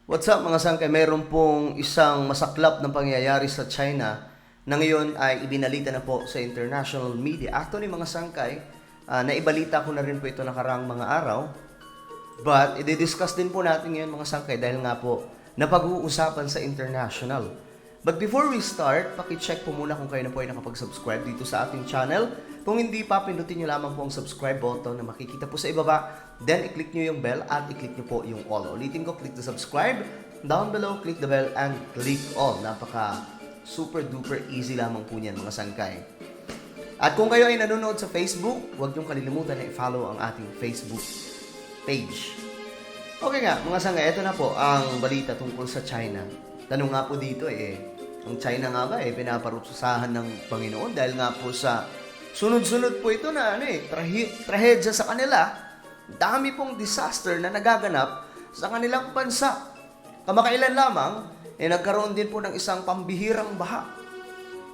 What's up mga sangkay? Meron pong isang masaklap na pangyayari sa China na ngayon ay ibinalita na po sa international media. Actually mga sangkay, naibalita ko na rin po ito nakaraang mga araw. But i-discuss din po natin ngayon mga sangkay dahil nga po napag-uusapan sa international. But before we start, paki-check po muna kung kayo na po ay nakapag-subscribe dito sa ating channel. Kung hindi pa, pindutin nyo lamang po ang subscribe button na makikita po sa ibaba. Then, i-click nyo yung bell at i-click nyo po yung all. Ulitin ko, click the subscribe. Down below, click the bell and click all. Napaka super duper easy lamang po niyan mga sangkay. At kung kayo ay nanonood sa Facebook, huwag nyong kalilimutan na i-follow ang ating Facebook page. Okay nga, mga sangkay, ito na po ang balita tungkol sa China. Tanong nga po dito ang China nga ba pinaparusahan ng Panginoon dahil nga po sa sunod-sunod po ito na trahedya sa kanila. Dami pong disaster na nagaganap sa kanilang bansa. Kamakailan lamang, nagkaroon din po ng isang pambihirang baha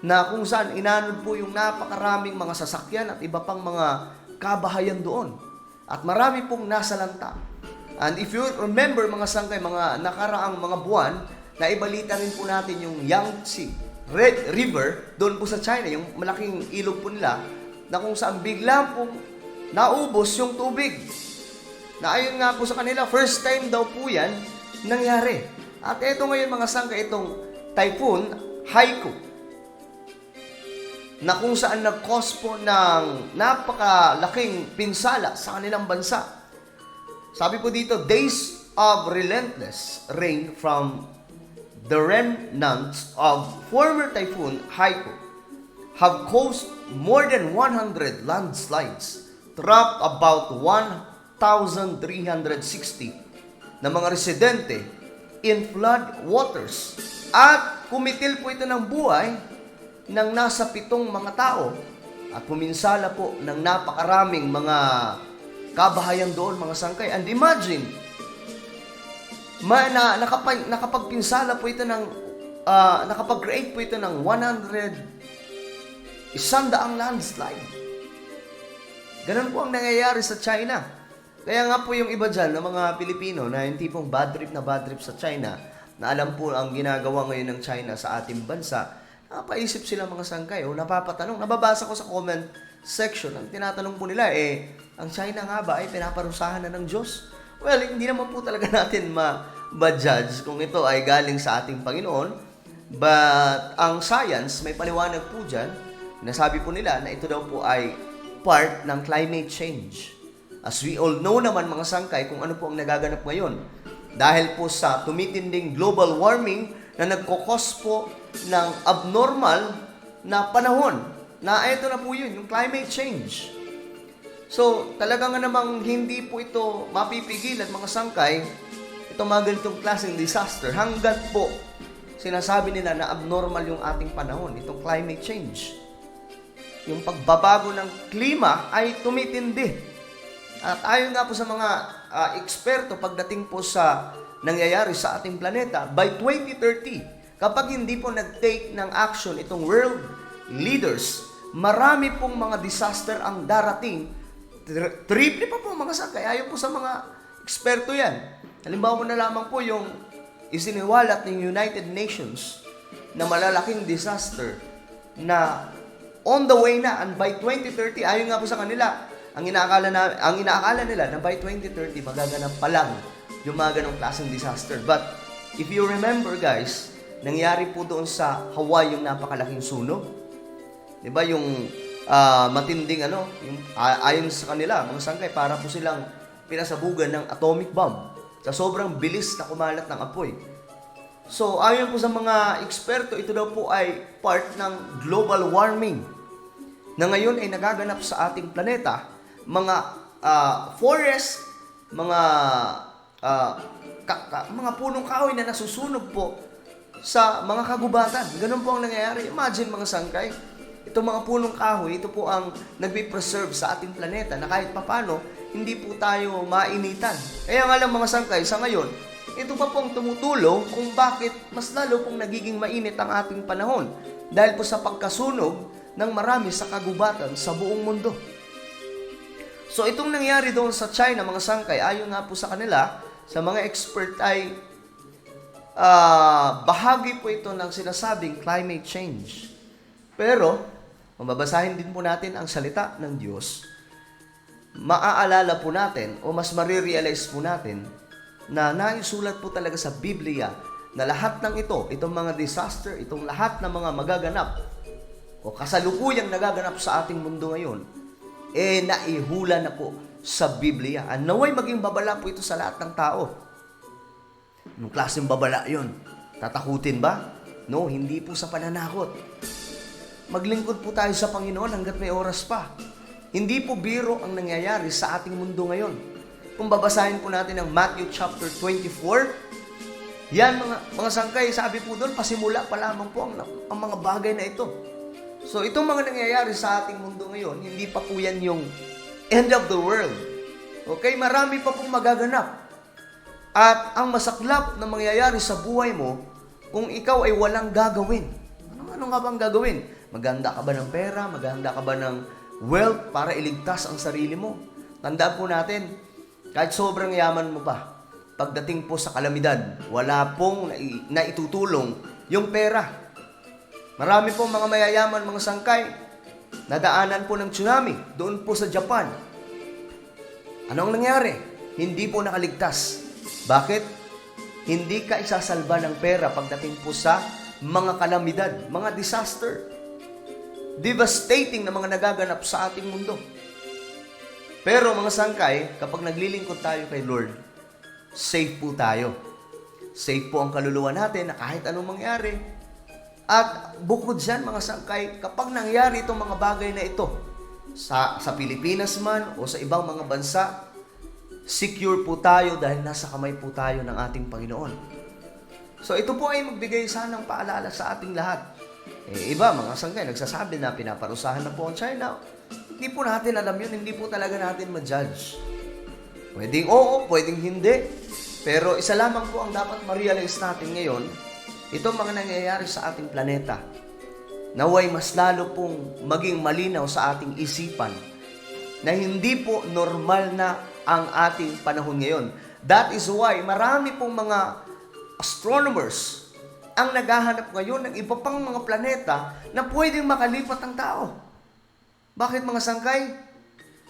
na kung saan inanod po yung napakaraming mga sasakyan at iba pang mga kabahayan doon. At marami pong nasalanta. And if you remember mga sangkay, mga nakaraang mga buwan, naibalita rin po natin yung Yangtze River doon po sa China, yung malaking ilog po nila, na kung saan bigla pong naubos yung tubig. Na ayon nga po sa kanila, first time daw po yan nangyari. At ito ngayon mga sangkay, itong Typhoon Haiku, na kung saan nag-cause po ng napakalaking pinsala sa kanilang bansa. Sabi po dito, days of relentless rain from the remnants of former Typhoon Haiku have caused more than 100 landslides, trapped about 1,360 na mga residente in flood waters, at kumitil po ito ng buhay ng nasa 7 mga tao at puminsala po ng napakaraming mga kabahayan doon mga sangkay. And imagine, nakapagpinsala po ito ng nakapag-create po ito ng 100 landslide. Ganun po ang nangyayari sa China. Kaya nga po yung iba dyan ng mga Pilipino na yung tipong bad trip sa China, na alam po ang ginagawa ngayon ng China sa ating bansa, napaisip sila mga sangkay o napapatanong. Nababasa ko sa comment section, ang tinatanong po nila ang China nga ba ay pinaparusahan na ng Diyos? Well, hindi naman po talaga natin ma-judge kung ito ay galing sa ating Panginoon. But ang science, may paliwanag po dyan. Nasabi po nila na ito daw po ay part ng climate change. As we all know naman mga sangkay kung ano po ang nagaganap ngayon. Dahil po sa tumitinding global warming na nagkokos po ng abnormal na panahon. Na ito na po yun, yung climate change. So, talaga nga namang hindi po ito mapipigilan mga sangkay, itong mga ganitong klaseng disaster, hanggat po sinasabi nila na abnormal yung ating panahon, itong climate change. Yung pagbabago ng klima ay tumitindi. At ayon nga po sa mga eksperto pagdating po sa nangyayari sa ating planeta, by 2030, kapag hindi po nag-take ng action itong world leaders, marami pong mga disaster ang darating. Triple pa po mga sangkay. Ayon po sa mga eksperto yan. Halimbawa na lamang po yung isiniwalat ng United Nations na malalaking disaster na on the way na, and by 2030, ayon nga po sa kanila, ang inaakala nila na by 2030 magaganap pa lang yung mga ganong klaseng disaster. But if you remember guys, nangyari po doon sa Hawaii yung napakalaking sunog. 'Di ba yung matinding yung ayon sa kanila, mga sangkay, para po silang pinasabugan ng atomic bomb sa sobrang bilis na kumalat ng apoy. So, ayon po sa mga eksperto, ito daw po ay part ng global warming na ngayon ay nagaganap sa ating planeta. Mga forest, mga punong kahoy na nasusunog po sa mga kagubatan. Ganun po ang nangyayari. Imagine mga sangkay, itong mga punong kahoy, ito po ang nagbe-preserve sa ating planeta na kahit papano, hindi po tayo mainitan. Kaya nga lang mga sangkay, sa ngayon, ito pa pong tumutulong kung bakit mas lalo pong nagiging mainit ang ating panahon. Dahil po sa pagkasunog ng marami sa kagubatan sa buong mundo. So itong nangyari doon sa China mga sangkay, ayon nga po sa kanila, sa mga expert ay bahagi po ito ng sinasabing climate change. Pero, mababasahin din po natin ang salita ng Diyos, maaalala po natin o mas marirealize po natin na naisulat po talaga sa Biblia na lahat ng itong mga disaster, itong lahat ng mga magaganap o kasalukuyang nagaganap sa ating mundo ngayon, naihula na po sa Biblia. Naway maging babala po ito sa lahat ng tao. Anong klaseng babala yun? Tatakutin ba? No, hindi po sa pananakot. Maglingkod po tayo sa Panginoon hanggat may oras pa. Hindi po biro ang nangyayari sa ating mundo ngayon. Kung babasahin po natin ang Matthew chapter 24, yan mga sangkay, sabi po doon, pasimula pa lamang po ang mga bagay na ito. So itong mga nangyayari sa ating mundo ngayon, hindi pa po yan yung end of the world. Okay, marami pa pong magaganap. At ang masaklap na mangyayari sa buhay mo, kung ikaw ay walang gagawin. Ano nga bang gagawin? Maghanda ka ba ng pera? Maghanda ka ba ng wealth para iligtas ang sarili mo? Tandaan po natin, kahit sobrang yaman mo pa, pagdating po sa kalamidad, wala pong naitutulong yung pera. Marami pong mga mayayaman, mga sangkay, nadaanan po ng tsunami doon po sa Japan. Anong nangyari? Hindi po nakaligtas. Bakit? Hindi ka isasalba ng pera pagdating po sa mga kalamidad, mga disaster. Devastating na mga nagaganap sa ating mundo. Pero mga sangkay, kapag naglilingkod tayo kay Lord, safe po tayo. Safe po ang kaluluwa natin na kahit anong mangyari. At bukod dyan mga sangkay, kapag nangyari itong mga bagay na ito, sa Pilipinas man o sa ibang mga bansa, secure po tayo dahil nasa kamay po tayo ng ating Panginoon. So ito po ay magbigay sanang paalala sa ating lahat. Iba, mga sangkay, nagsasabi na pinaparusahan na po ang China. Hindi po natin alam yun, hindi po talaga natin ma-judge. Pwedeng oo, pwedeng hindi. Pero isa lamang po ang dapat ma-realize natin ngayon, itong mga nangyayari sa ating planeta, naway mas lalo pong maging malinaw sa ating isipan na hindi po normal na ang ating panahon ngayon. That is why marami pong mga astronomers ang naghahanap ngayon ng iba pang mga planeta na pwedeng makalipat ang tao. Bakit mga sangkay?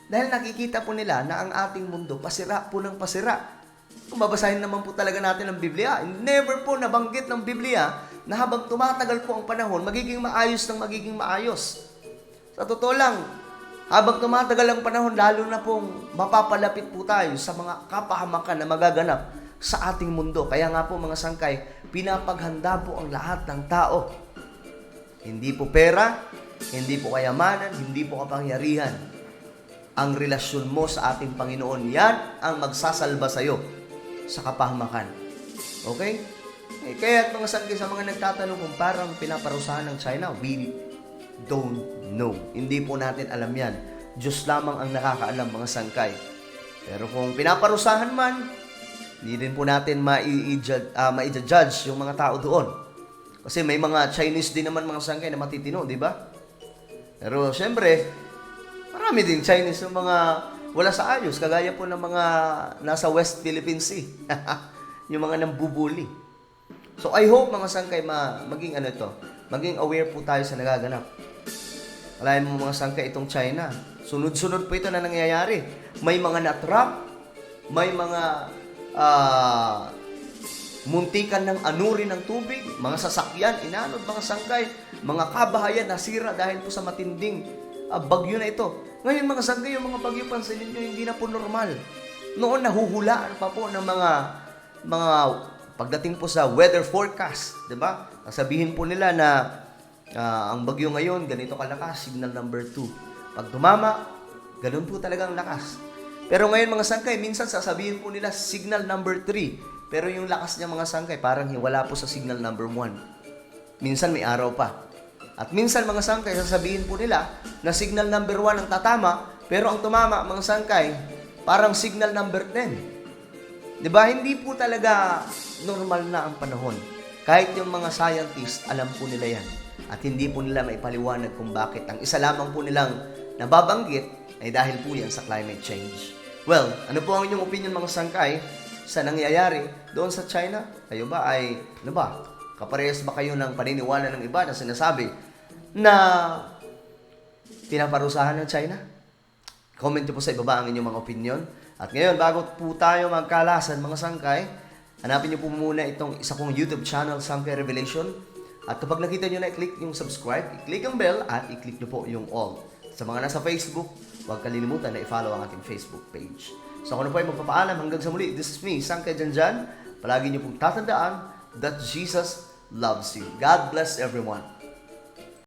Dahil nakikita po nila na ang ating mundo pasira po ng pasira. Kung babasahin naman po talaga natin ang Biblia, never po nabanggit ng Biblia na habang tumatagal po ang panahon, magiging maayos ng magiging maayos. Sa totoo lang, habang tumatagal ang panahon, lalo na pong mapapalapit po tayo sa mga kapahamakan na magaganap sa ating mundo. Kaya nga po mga sangkay, pinapaghanda po ang lahat ng tao. Hindi po pera, hindi po kayamanan, hindi po kapangyarihan. Ang relasyon mo sa ating Panginoon, yan ang magsasalba sa iyo sa kapahamakan. Okay? Kaya mga sangkay, sa mga nagtatanong kung parang pinaparusahan ng China, we don't know. Hindi po natin alam yan. Diyos lamang ang nakakaalam, mga sangkay. Pero kung pinaparusahan man, hindi din po natin ma-judge yung mga tao doon. Kasi may mga Chinese din naman mga sangkay na matitino, di ba? Pero syempre, marami din Chinese yung mga wala sa ayos, kagaya po ng mga nasa West Philippine Sea. Yung mga nambubuli. So I hope mga sangkay maging maging aware po tayo sa nagaganap. Alayin mo mga sangkay itong China. Sunod-sunod po ito na nangyayari. May mga natrap, may mga muntikan ng anuri ng tubig, mga sasakyan, inanod, mga sangkay, mga kabahayan nasira dahil po sa matinding bagyo na ito. Ngayon mga sangkay, yung mga bagyo, pansinin nyo, hindi na po normal. Noon nahuhulaan pa po ng mga pagdating po sa weather forecast, di ba? Sabihin po nila na ang bagyo ngayon, ganito kalakas, signal number 2. Pag tumama, ganun po talagang lakas. Pero ngayon mga sangkay, minsan sasabihin po nila signal number 3. Pero yung lakas niya mga sangkay, parang wala po sa signal number 1. Minsan may araw pa. At minsan mga sangkay, sasabihin po nila na signal number 1 ang tatama, pero ang tumama mga sangkay, parang signal number 10. Diba? Hindi po talaga normal na ang panahon. Kahit yung mga scientists, alam po nila yan. At hindi po nila maipaliwanag kung bakit. Ang isa lamang po nilang nababanggit ay dahil po yan sa climate change. Well, ano po ang inyong opinion mga sangkay? sa nangyayari doon sa China? Kayo ba ay, ano ba, kaparehas ba kayo ng paniniwala ng iba na sinasabi na pinaparusahan ng China? Comment nyo po sa ibaba ang inyong mga opinion. At ngayon, bago po tayo magkalasan mga sangkay, hanapin nyo po muna itong isa kong YouTube channel, Sangkay Revelation. At kapag nakita nyo na, i-click yung subscribe, i-click ang bell, at i-click nyo po yung all. Sa mga nasa Facebook, huwag kalilimutan na i-follow ang ating Facebook page. So ako na po ay magpapaalam hanggang sa muli. This is me, Sangkay Janjan. Palagi nyo pong tatandaan that Jesus loves you. God bless everyone.